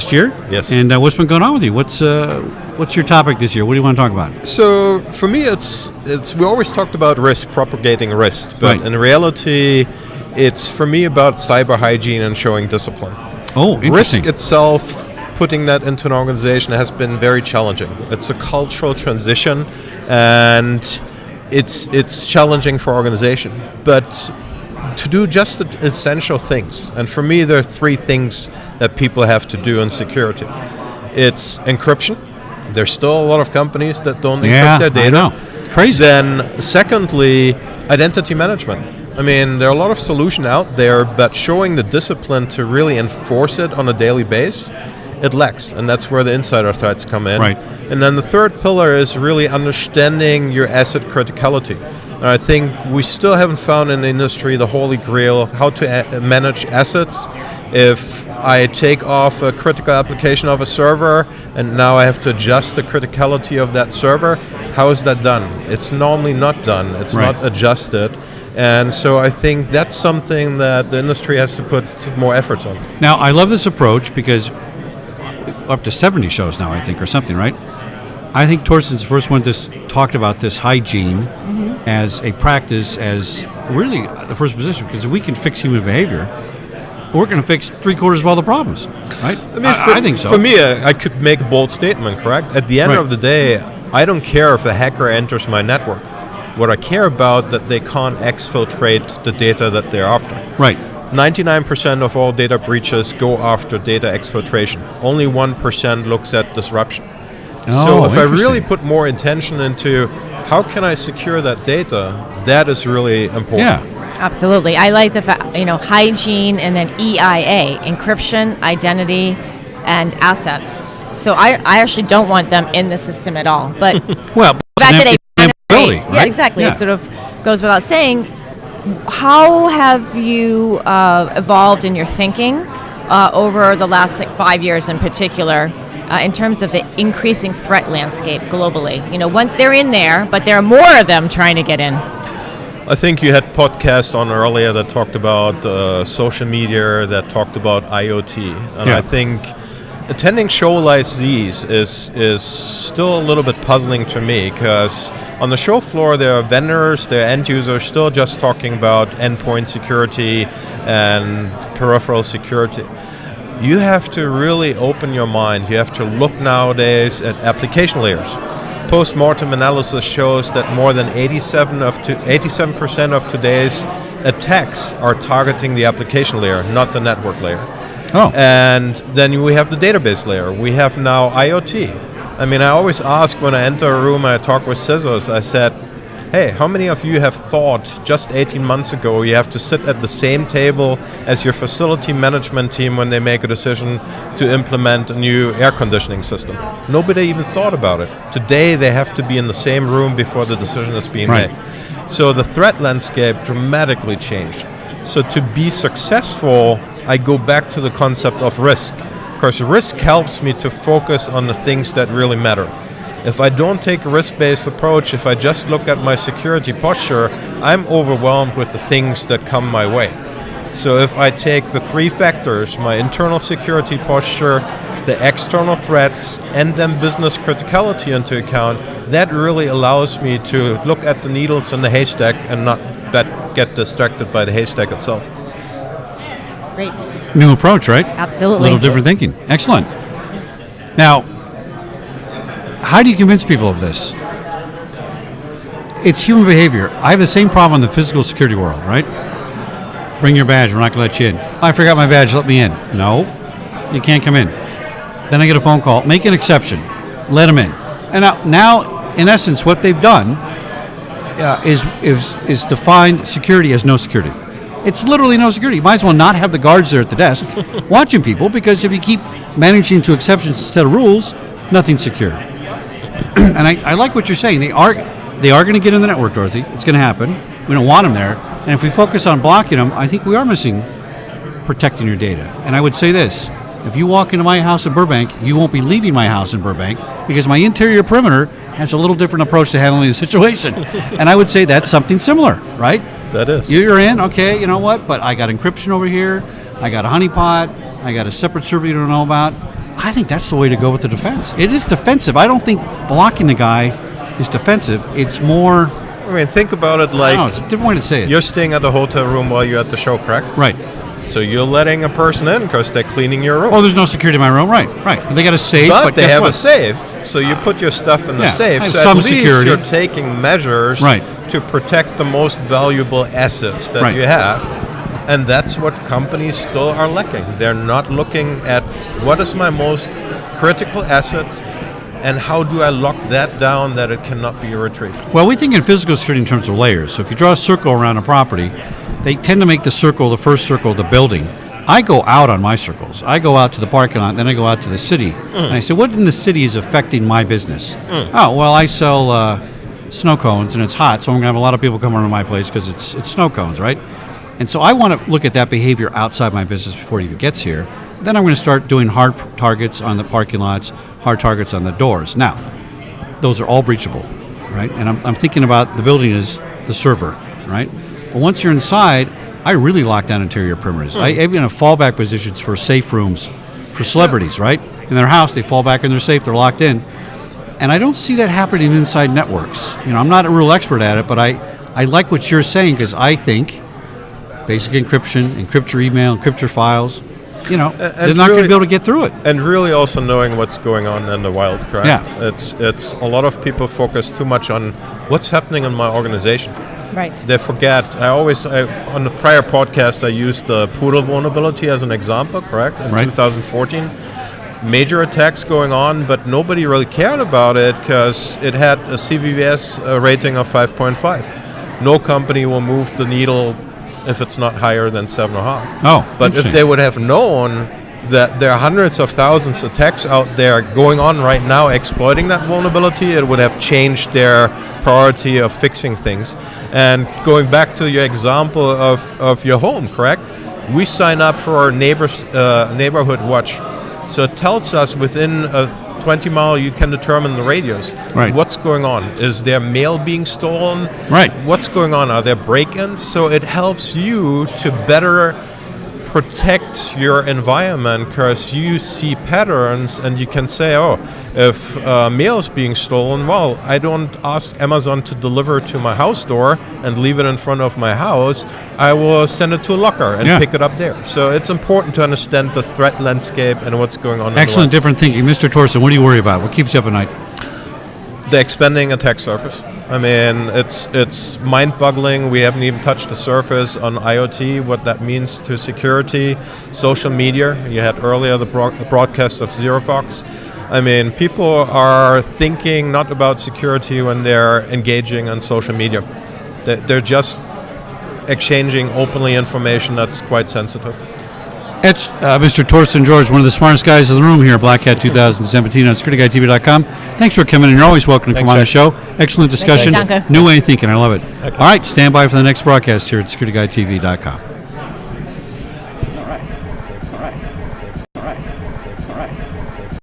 last year. Yes. And what's been going on with you? What's your topic this year? What do you want to talk about? So for me, it's we always talked about risk, propagating risk, but Right. in reality, it's for me about cyber hygiene and showing discipline. Oh, interesting. Risk itself, putting that into an organization has been very challenging. It's a cultural transition, and it's challenging for organization. But to do just the essential things, and for me, there are three things that people have to do in security. It's encryption. There's still a lot of companies that don't encrypt their data. I know. Crazy. Then, secondly, identity management. I mean, there are a lot of solutions out there, but showing the discipline to really enforce it on a daily basis, it lacks, and that's where the insider threats come in. Right. And then the third pillar is really understanding your asset criticality. And I think we still haven't found in the industry the holy grail how to manage assets. If I take off a critical application of a server and now I have to adjust the criticality of that server, how is that done? It's normally not done. It's Right. not adjusted. And so I think that's something that the industry has to put more efforts on. Now, I love this approach because up to 70 shows now, I think, or something, right? I think Torsten's the first one that's talked about this hygiene as a practice, as really the first position, because if we can fix human behavior, we're going to fix 3/4 of all the problems, right? I mean, I think so. For me, I could make a bold statement, correct? At the end Right. of the day, I don't care if a hacker enters my network. What I care about that they can't exfiltrate the data that they're after. Right. 99% of all data breaches go after data exfiltration. Only 1% looks at disruption. Oh, So if I interesting. really put more intention into how can I secure that data, that is really important. Yeah. Absolutely. I like the fact, hygiene and then EIA, encryption, identity, and assets. So I actually don't want them in the system at all. But Well, back it's to an the ability, yeah, right? exactly. Yeah. It sort of goes without saying. How have you evolved in your thinking over the last 5 years in particular in terms of the increasing threat landscape globally? When they're in there, but there are more of them trying to get in. I think you had podcasts on earlier that talked about social media, that talked about IoT. And Yeah. I think attending shows like these is still a little bit puzzling to me, because on the show floor there are vendors, there are end users still just talking about endpoint security and peripheral security. You have to really open your mind. You have to look nowadays at application layers. Post-mortem analysis shows that more than 87% of today's attacks are targeting the application layer, not the network layer. Oh. And then we have the database layer. We have now IoT. I mean, I always ask when I enter a room and I talk with CISOs, I said, hey, how many of you have thought just 18 months ago you have to sit at the same table as your facility management team when they make a decision to implement a new air conditioning system? Nobody even thought about it. Today they have to be in the same room before the decision is being Right. made. So the threat landscape dramatically changed. So to be successful, I go back to the concept of risk. Because risk helps me to focus on the things that really matter. If I don't take a risk-based approach, if I just look at my security posture, I'm overwhelmed with the things that come my way. So if I take the three factors, my internal security posture, the external threats, and then business criticality into account, that really allows me to look at the needles in the haystack and not get distracted by the haystack itself. Great. New approach, right? Absolutely. A little different thinking. Excellent. Now, how do you convince people of this? It's human behavior. I have the same problem in the physical security world, right? Bring your badge, we're not going to let you in. I forgot my badge, let me in. No, you can't come in. Then I get a phone call, make an exception, let them in. And now in essence, what they've done is define security as no security. It's literally no security. You might as well not have the guards there at the desk watching people, because if you keep managing to exceptions instead of rules, nothing's secure. And I like what you're saying. They are going to get in the network, Dorothy. It's going to happen. We don't want them there. And if we focus on blocking them, I think we are missing protecting your data. And I would say this. If you walk into my house in Burbank, you won't be leaving my house in Burbank, because my interior perimeter has a little different approach to handling the situation. And I would say that's something similar, right? That is. You're in, okay, you know what? But I got encryption over here. I got a honeypot. I got a separate server you don't know about. I think that's the way to go with the defense. It is defensive. I don't think blocking the guy is defensive. It's more. I mean, think about it I don't know, like it's a different way to say it. you're staying at the hotel room while you're at the show, correct? Right. So you're letting a person in because they're cleaning your room. Oh, there's no security in my room. Right. They got a safe, but they guess have what? a safe, so you put your stuff in the Yeah, safe. I have So some at least security. you're taking measures Right. to protect the most valuable assets that Right. you have. And that's what companies still are lacking. They're not looking at what is my most critical asset and how do I lock that down that it cannot be retrieved. Well, we think in physical security in terms of layers. So if you draw a circle around a property, they tend to make the first circle of the building. I go out on my circles. I go out to the parking lot, then I go out to the city. And I say, what in the city is affecting my business? Oh, well, I sell snow cones, and it's hot, so I'm going to have a lot of people come around my place because it's snow cones, right? And so I want to look at that behavior outside my business before it even gets here. Then I'm going to start doing hard targets on the parking lots, hard targets on the doors. Now, those are all breachable, right? And I'm thinking about the building as the server, right? But once you're inside, I really lock down interior perimeters. I even have fallback positions for safe rooms for celebrities, right? In their house, they fall back in their safe, they're locked in. And I don't see that happening inside networks. I'm not a real expert at it, but I like what you're saying because I think basic encryption, encrypt your email, encrypt your files, they're not going to be able to get through it. And really also knowing what's going on in the wild, correct? Yeah. It's a lot of people focus too much on what's happening in my organization. Right. They forget. On the prior podcast, I used the Poodle vulnerability as an example, correct? In 2014. Major attacks going on, but nobody really cared about it because it had a CVVS rating of 5.5. No company will move the needle if it's not higher than 7.5. Oh, but if they would have known that there are hundreds of thousands of attacks out there going on right now exploiting that vulnerability, it would have changed their priority of fixing things. And going back to your example of your home, correct? We sign up for our neighborhood watch. So it tells us within a 20 mile you can determine the radius. Right. What's going on? Is there mail being stolen? Right. What's going on? Are there break-ins? So it helps you to better protect your environment because you see patterns and you can say, if mail is being stolen, well, I don't ask Amazon to deliver to my house door and leave it in front of my house. I will send it to a locker and pick it up there. So it's important to understand the threat landscape and what's going on. Excellent, different thinking. Mr. Torsten, what do you worry about? What keeps you up at night? The expanding attack surface. I mean, it's mind-boggling. We haven't even touched the surface on IoT, what that means to security, social media. You had earlier the broadcast of ZeroFox. I mean, people are thinking not about security when they're engaging on social media. They're just exchanging openly information that's quite sensitive. It's Mr. Torsten George, one of the smartest guys in the room here at Black Hat 2017 on SecurityGuideTV.com. Thanks for coming in. You're always welcome to come on the show. Excellent discussion. Thank you, Danke. New way of thinking. I love it. All right, stand by for the next broadcast here at SecurityGuideTV.com.